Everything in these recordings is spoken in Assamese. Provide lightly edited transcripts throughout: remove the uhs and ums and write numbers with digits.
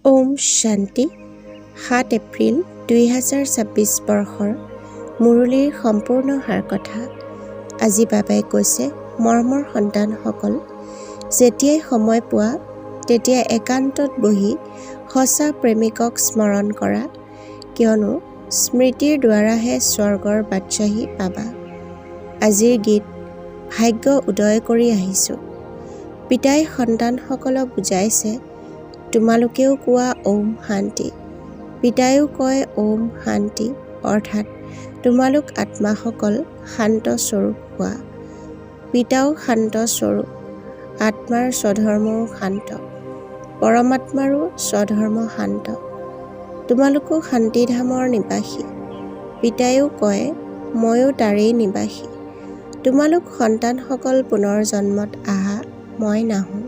ওম শান্তি। 7 এপ্ৰিল 2026 বৰ্ষৰ মুৰলীৰ সম্পূৰ্ণ সাৰ কথা। আজি বাবাই কৈছে, মৰমৰ সন্তানসকল, যেতিয়াই সময় পোৱা তেতিয়া একান্তত বহি সঁচা প্ৰেমিকক স্মৰণ কৰা, কিয়নো স্মৃতিৰ দ্বাৰাহে স্বৰ্গৰ বাটচাহী পাবা। আজিৰ গীত ভাগ্য উদয় কৰি আহিছোঁ। পিতাই সন্তানসকলক বুজাইছে, তোমালোকেও কোৱা ওম শান্তি। পিতায়ো কয় ওম শান্তি, অৰ্থাৎ তোমালোক আত্মাসকল শান্ত স্বৰূপ হোৱা। পিতাও শান্ত স্বৰূপ, আত্মাৰ স্বধৰ্মও শান্ত, পৰমাত্মাৰো স্বধৰ্ম শান্ত। তোমালোকো শান্তিধামৰ নিবাসী। পিতায়ো কয়, ময়ো তাৰেই নিবাসী। তোমালোক সন্তানসকল পুনৰ জন্মত আহা, মই নাহোঁ।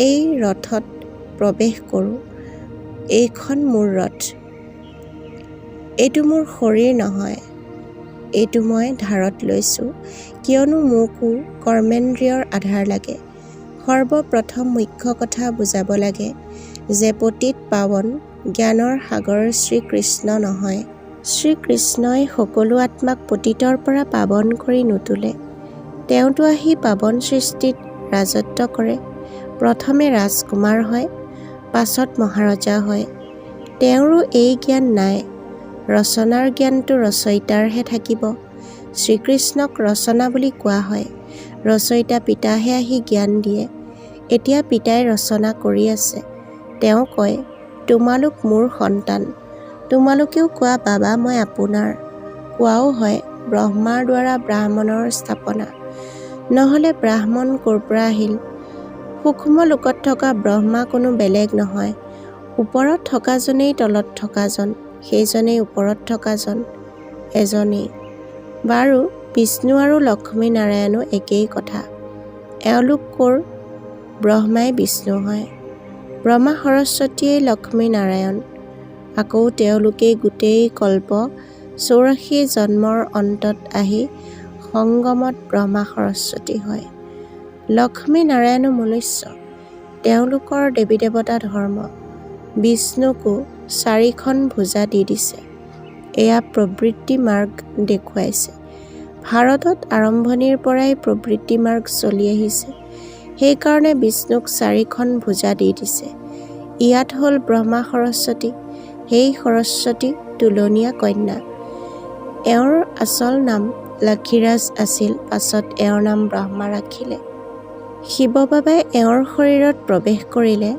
এই ৰথত প্ৰৱেশ কৰোঁ। এইখন মোৰ ৰথ। এইটো মোৰ শৰীৰ নহয়, এইটো মই ধাৰত লৈছোঁ, কিয়নো মোকো কৰ্মেন্দ্ৰিয়ৰ আধাৰ লাগে। সৰ্বপ্ৰথম মুখ্য কথা বুজাব লাগে যে পতিত পাৱন জ্ঞানৰ সাগৰ শ্ৰীকৃষ্ণ নহয়। শ্ৰীকৃষ্ণই সকলো আত্মাক পতিতৰ পৰা পাৱন কৰি নুতুলে। তেওঁতো আহি পাৱন সৃষ্টিত ৰাজত্ব কৰে। প্ৰথমে ৰাজকুমাৰ হয়, পাছত মহাৰজা হয়। তেওঁৰো এই জ্ঞান নাই। ৰচনাৰ জ্ঞানটো ৰচয়িতাৰহে থাকিব। শ্ৰীকৃষ্ণক ৰচনা বুলি কোৱা হয়। ৰচয়িতা পিতাহে আহি জ্ঞান দিয়ে। এতিয়া পিতাই ৰচনা কৰি আছে। তেওঁ কয়, তোমালোক মোৰ সন্তান। তোমালোকেও কোৱা বাবা মই আপোনাৰ। কোৱাও হয়, ব্ৰহ্মাৰ দ্বাৰা ব্ৰাহ্মণৰ স্থাপনা। নহ'লে ব্ৰাহ্মণ ক'ৰ পৰা আহিল? সূক্ষ্ম লোকত থকা ব্ৰহ্মা কোনো বেলেগ নহয়। ওপৰত থকাজনেই তলত থকাজন, সেইজনেই ওপৰত থকাজন, এজনেই। বাৰু বিষ্ণু আৰু লক্ষ্মী নাৰায়ণো একেই কথা। এওঁলোক ক'ৰ? ব্ৰহ্মাই বিষ্ণু হয়, ব্ৰহ্মা সৰস্বতীয়েই লক্ষ্মী নাৰায়ণ। আকৌ তেওঁলোকেই গোটেই কল্প 84 জন্মৰ অন্তত আহি সংগমত ব্ৰহ্মা সৰস্বতী হয়। লক্ষ্মী নাৰায়ণো মনুষ্য। তেওঁলোকৰ দেৱী দেৱতা ধৰ্ম। বিষ্ণুকো 4খন ভুজা দি দিছে। এয়া প্ৰবৃত্তি মাৰ্গ দেখুৱাইছে। ভাৰতত আৰম্ভণিৰ পৰাই প্ৰবৃত্তি মাৰ্গ চলি আহিছে। সেইকাৰণে বিষ্ণুক 4খন ভুজা দি দিছে। ইয়াত হ'ল ব্ৰহ্মা সৰস্বতী। সেই সৰস্বতী তুলনীয়া কন্যা। এওঁৰ আচল নাম লক্ষীৰাজ আছিল, পাছত এওঁৰ নাম ব্ৰহ্মা ৰাখিলে। শিৱ বাবাই এওঁৰ শৰীৰত প্ৰৱেশ কৰিলে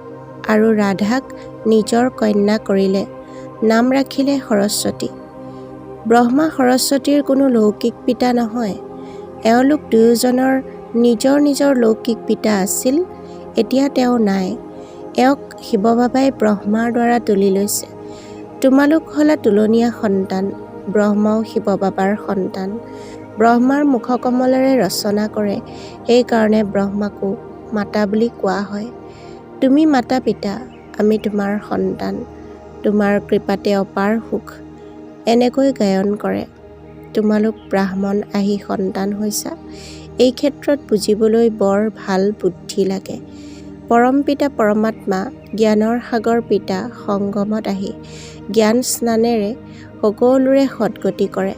আৰু ৰাধাক নিজৰ কন্যা কৰিলে। নাম ৰাখিলে সৰস্বতী। ব্ৰহ্মা সৰস্বতীৰ কোনো লৌকিক পিতা নহয়। এওঁলোক দুয়োজনৰ নিজৰ নিজৰ লৌকিক পিতা আছিল। এতিয়া তেওঁ নাই। এওঁক শিৱ বাবাই ব্ৰহ্মাৰ দ্বাৰা তুলি লৈছে। তোমালোক হ'লা তুলনীয়া সন্তান। ব্ৰহ্মাও শিৱ বাবাৰ সন্তান। ব্ৰহ্মাৰ মুখকমলেৰে ৰচনা কৰে। সেইকাৰণে ব্ৰহ্মাকো মাতা বুলি কোৱা হয়। তুমি মাতা পিতা, আমি তোমাৰ সন্তান। তোমাৰ কৃপাতে অপাৰ সুখ, এনেকৈ গায়ন কৰে। তোমালোক ব্ৰাহ্মণ আহি সন্তান হৈছা। এই ক্ষেত্ৰত বুজিবলৈ বৰ ভাল বুদ্ধি লাগে। পৰম পিতা পৰমাত্মা জ্ঞানৰ সাগৰ পিতা সংগমত আহি জ্ঞান স্নানেৰে সকলোৰে সদ্গতি কৰে।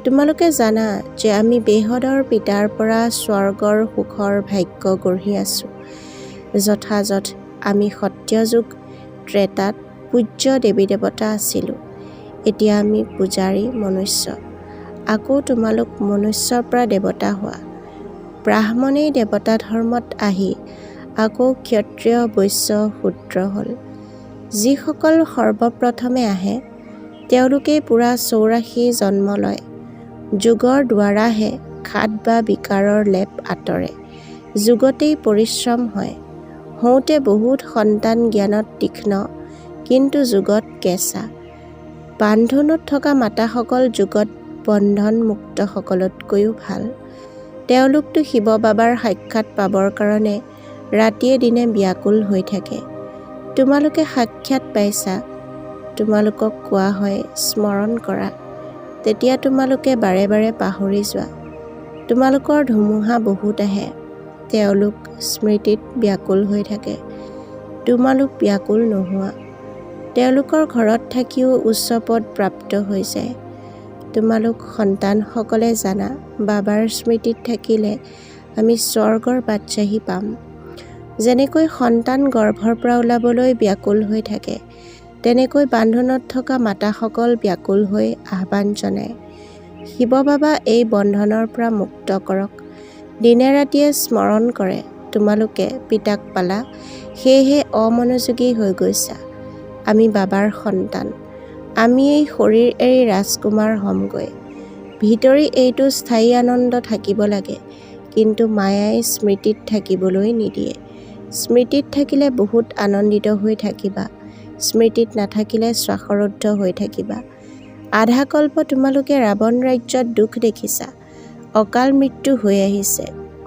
তোমালোকে জানা যে আমি বেহদৰ পিতাৰ পৰা স্বৰ্গৰ সুখৰ ভাগ্য গঢ়ি আছোঁ। যথাযথ আমি সত্যযুগ ত্ৰেতাত পূজ্য দেৱী দেৱতা আছিলোঁ। এতিয়া আমি পূজাৰী মনুষ্য। আকৌ তোমালোক মনুষ্যৰ পৰা দেৱতা হোৱা। ব্ৰাহ্মণেই দেৱতা ধৰ্মত আহি আকৌ ক্ষত্ৰিয় বৈশ্য শূদ্ৰ হ'ল। যিসকল সৰ্বপ্ৰথমে আহে তেওঁলোকেই পূৰা 84 জন্ম লয়। যুগৰ দ্বাৰাহে খাট বা বিকাৰৰ লেপ আঁতৰে। যুগতেই পৰিশ্ৰম হয়। হওঁতে বহুত সন্তান জ্ঞানত তীক্ষ্ণ, কিন্তু যুগত কেঁচা। বান্ধোনত থকা মাতাসকল যুগত বন্ধন মুক্ত সকলতকৈও ভাল। তেওঁলোকতো শিৱ বাবাৰ সাক্ষাৎ পাবৰ কাৰণে ৰাতিয়ে দিনে ব্যাকুল হৈ থাকে। তোমালোকে সাক্ষাৎ পাইছা। তোমালোকক কোৱা হয় স্মৰণ কৰা। তেতিয়া তোমালোকে বাৰে বাৰে পাহৰি যোৱা। তোমালোকৰ ধুমুহা বহুত আহে। তেওঁলোক স্মৃতিত ব্যাকুল হৈ থাকে। তোমালোক ব্যাকুল নোহোৱা। তেওঁলোকৰ ঘৰত থাকিও উচ্চ পদ প্ৰাপ্ত হৈ যায়। তোমালোক সন্তানসকলে জানা, বাবাৰ স্মৃতিত থাকিলে আমি স্বৰ্গৰ বাটচাহী পাম। যেনেকৈ সন্তান গৰ্ভৰ পৰা ওলাবলৈ ব্যাকুল হৈ থাকে, তেনেকৈ বান্ধোনত থকা মাতাসকল ব্যাকুল হৈ আহ্বান জনায়। শিৱ বাবা এই বন্ধনৰ পৰা মুক্ত কৰক। দিনে ৰাতিয়ে স্মৰণ কৰে, তোমালোকে পিতাক পালা, সেয়েহে অমনোযোগী হৈ গৈছা। আমি বাবাৰ সন্তান, আমি এই শৰীৰ এৰি ৰাজকুমাৰ হ'মগৈ। ভিতৰি এইটো স্থায়ী আনন্দ থাকিব লাগে, কিন্তু মায়াই স্মৃতিত থাকিবলৈ নিদিয়ে। স্মৃতিত থাকিলে বহুত আনন্দিত হৈ থাকিবা, স্মৃতিত নাথাকিলে শ্বাসৰুদ্ধ হৈ থাকিবা। আধা কল্প তোমালোকে ৰাৱণ ৰাজ্যত দুখ দেখিছা। অকাল মৃত্যু হৈ আহিছে,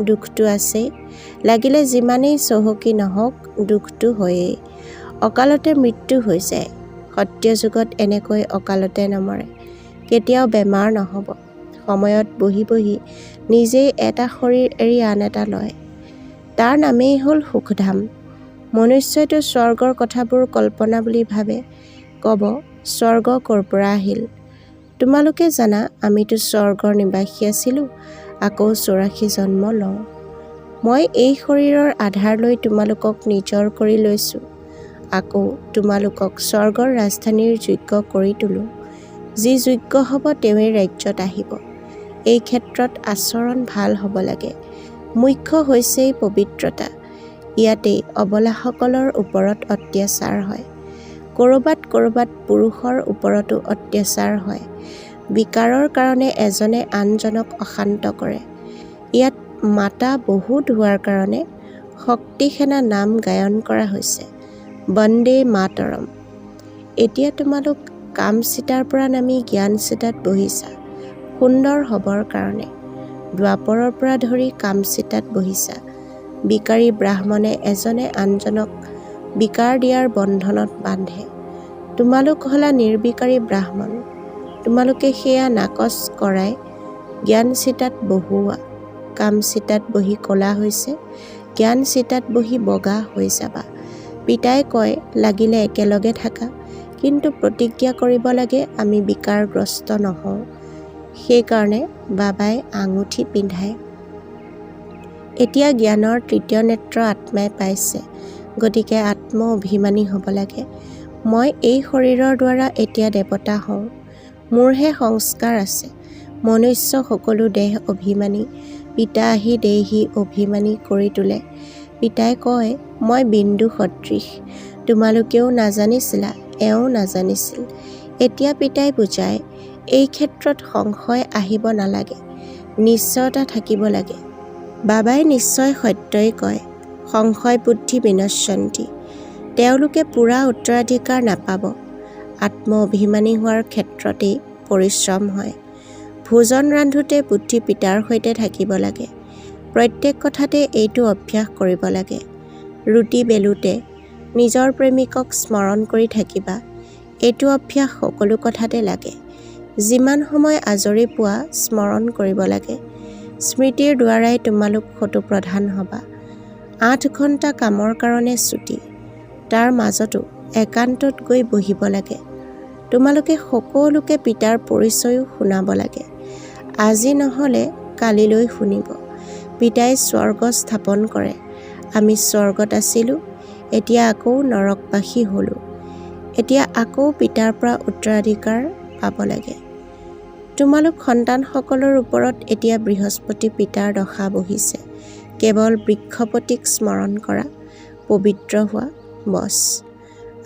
দুখটো আছেই। লাগিলে যিমানেই চহকী নহওক, দুখটো হয়েই। অকালতে মৃত্যু হৈ যায়। সত্য যুগত এনেকৈ অকালতে নমৰে, কেতিয়াও বেমাৰ নহ'ব। সময়ত বহি বহি নিজেই এটা শৰীৰ এৰি আন এটা লয়। তাৰ নামেই হ'ল সুখধাম। মনুষ্যইতো স্বৰ্গৰ কথাবোৰ কল্পনা বুলি ভাবে, ক'ব স্বৰ্গ ক'ৰ পৰা আহিল। তোমালোকে জানা, আমিতো স্বৰ্গৰ নিবাসী আছিলোঁ, আকৌ 84 জন্ম লওঁ। মই এই শৰীৰৰ আধাৰ লৈ তোমালোকক নিজৰ কৰি লৈছোঁ, আকৌ তোমালোকক স্বৰ্গৰ ৰাজধানীৰ যোগ্য কৰি তোলোঁ। যি যোগ্য হ'ব তেওঁৱেই ৰাজ্যত আহিব। এই ক্ষেত্ৰত আচৰণ ভাল হ'ব লাগে। মুখ্য হৈছেই পবিত্ৰতা। ইয়াতেই অবলাসকলৰ ওপৰত অত্যাচাৰ হয়। ক'ৰবাত ক'ৰবাত পুৰুষৰ ওপৰতো অত্যাচাৰ হয়। বিকাৰৰ কাৰণে এজনে আনজনক অশান্ত কৰে। ইয়াত মাতা বহুত হোৱাৰ কাৰণে শক্তি সেনা নাম গায়ন কৰা হৈছে, বন্দে মাতৰম। এতিয়া তোমালোক কামচিতাৰ পৰা নামি জ্ঞানচিতাত বহিছা, সুন্দৰ হ'বৰ কাৰণে। দ্বাপৰৰ পৰা ধৰি কামচিতাত বহিছা। বিকাৰী ব্ৰাহ্মণে এজনে আনজনক বিকাৰ দিয়াৰ বন্ধনত বান্ধে। তোমালোক হ'লা নিৰ্বিকাৰী ব্ৰাহ্মণ। তোমালোকে সেয়া নাকচ কৰাই জ্ঞানচিতাত বহোৱা। কামচিতাত বহি ক'লা হৈছে, জ্ঞানচিতাত বহি বগা হৈ যাবা। পিতাই কয়, লাগিলে একেলগে থাকা, কিন্তু প্ৰতিজ্ঞা কৰিব লাগে আমি বিকাৰগ্ৰস্ত নহওঁ। সেইকাৰণে বাবাই আঙুঠি পিন্ধায়। এতিয়া জ্ঞানৰ তৃতীয় নেত্ৰ আত্মাই পাইছে, গতিকে আত্ম অভিমানী হ'ব লাগে। মই এই শৰীৰৰ দ্বাৰা এতিয়া দেৱতা হওঁ। মোৰহে সংস্কাৰ আছে। মনুষ্য সকলো দেহ অভিমানী। পিতা আহি দেহি অভিমানী কৰি তোলে। পিতাই কয়, মই বিন্দু সদৃশ। তোমালোকেও নাজানিছিলা, এওঁ নাজানিছিল। এতিয়া পিতাই বুজায়, এই ক্ষেত্ৰত সংশয় আহিব নালাগে, নিশ্চয়তা থাকিব লাগে। বাবাই নিশ্চয় সত্যই কয়, সংশয় বুদ্ধি বিনশ্যন্তি। তেওঁলোকে পূৰা উত্তৰাধিকাৰ নাপাব। আত্ম অভিমানী হোৱাৰ ক্ষেত্ৰতেই পৰিশ্ৰম হয়। ভোজন ৰান্ধোতে বুদ্ধি পিতাৰ সৈতে থাকিব লাগে। প্ৰত্যেক কথাতে এইটো অভ্যাস কৰিব লাগে। ৰুটি বেলোতে নিজৰ প্ৰেমিকক স্মৰণ কৰি থাকিবা। এইটো অভ্যাস সকলো কথাতে লাগে। যিমান সময় আজৰি পোৱা স্মৰণ কৰিব লাগে। স্মৃতিৰ দ্বাৰাই তোমালোক শতপ্ৰধান হ'বা। 8 ঘণ্টা কামৰ কাৰণে ছুটি, তাৰ মাজতো একান্তত গৈ বহিব লাগে। তোমালোকে সকলোকে পিতাৰ পৰিচয়ো শুনাব লাগে। আজি নহ'লে কালিলৈ শুনিব। পিতাই স্বৰ্গ স্থাপন কৰে। আমি স্বৰ্গত আছিলোঁ, এতিয়া আকৌ নৰকবাসী হ'লোঁ। এতিয়া আকৌ পিতাৰ পৰা উত্তৰাধিকাৰ পাব লাগে। তোমালোক সন্তানসকলৰ ওপৰত এতিয়া বৃহস্পতি পিতাৰ দশা বহিছে। কেৱল বৃক্ষপতিক স্মৰণ কৰা, পবিত্ৰ হোৱা, বছ।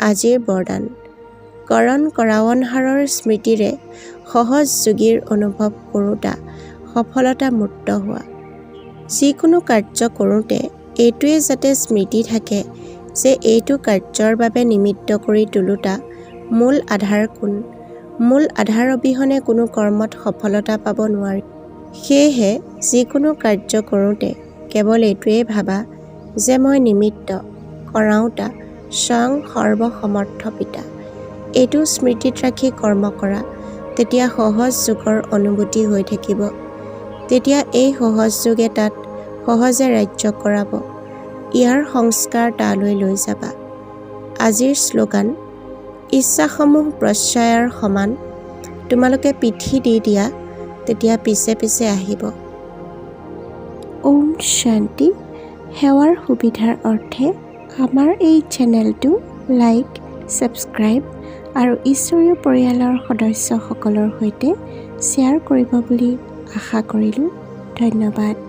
আজিৰ বৰদান, কৰণ কৰাৱনহাৰৰ স্মৃতিৰে সহজ যোগীৰ অনুভৱ কৰোঁতা সফলতা মূৰ্ত হোৱা। যিকোনো কাৰ্য কৰোঁতে এইটোৱে যাতে স্মৃতি থাকে যে এইটো কাৰ্যৰ বাবে নিমিত্ত কৰি তোলোতা মূল আধাৰ কোন। মূল আধাৰ অবিহনে কোনো কৰ্মত সফলতা পাব নোৱাৰি। সেয়েহে যিকোনো কাৰ্য কৰোঁতে কেৱল এইটোৱেই ভাবা যে মই নিমিত্ত, কৰাওঁতা স্বয়ং সৰ্বসমৰ্থ পিতা। এইটো স্মৃতিত ৰাখি কৰ্ম কৰা, তেতিয়া সহজ যোগৰ অনুভূতি হৈ থাকিব। তেতিয়া এই সহজ যোগে তাত সহজে ৰাজ্য কৰাব। ইয়াৰ সংস্কাৰ তালৈ লৈ যাবা। আজিৰ শ্লোগান, ইচ্ছাসমূহ প্ৰশ্ৰয়ৰ সমান, তোমালোকে পিঠি দি দিয়া, তেতিয়া পিছে পিছে আহিব। ওম শান্তি। সেৱাৰ সুবিধাৰ অৰ্থে আমাৰ এই চেনেলটো লাইক, ছাবস্ক্ৰাইব আৰু ঈশ্বৰীয় পৰিয়ালৰ সদস্যসকলৰ সৈতে শ্বেয়াৰ কৰিব বুলি আশা কৰিলোঁ। ধন্যবাদ।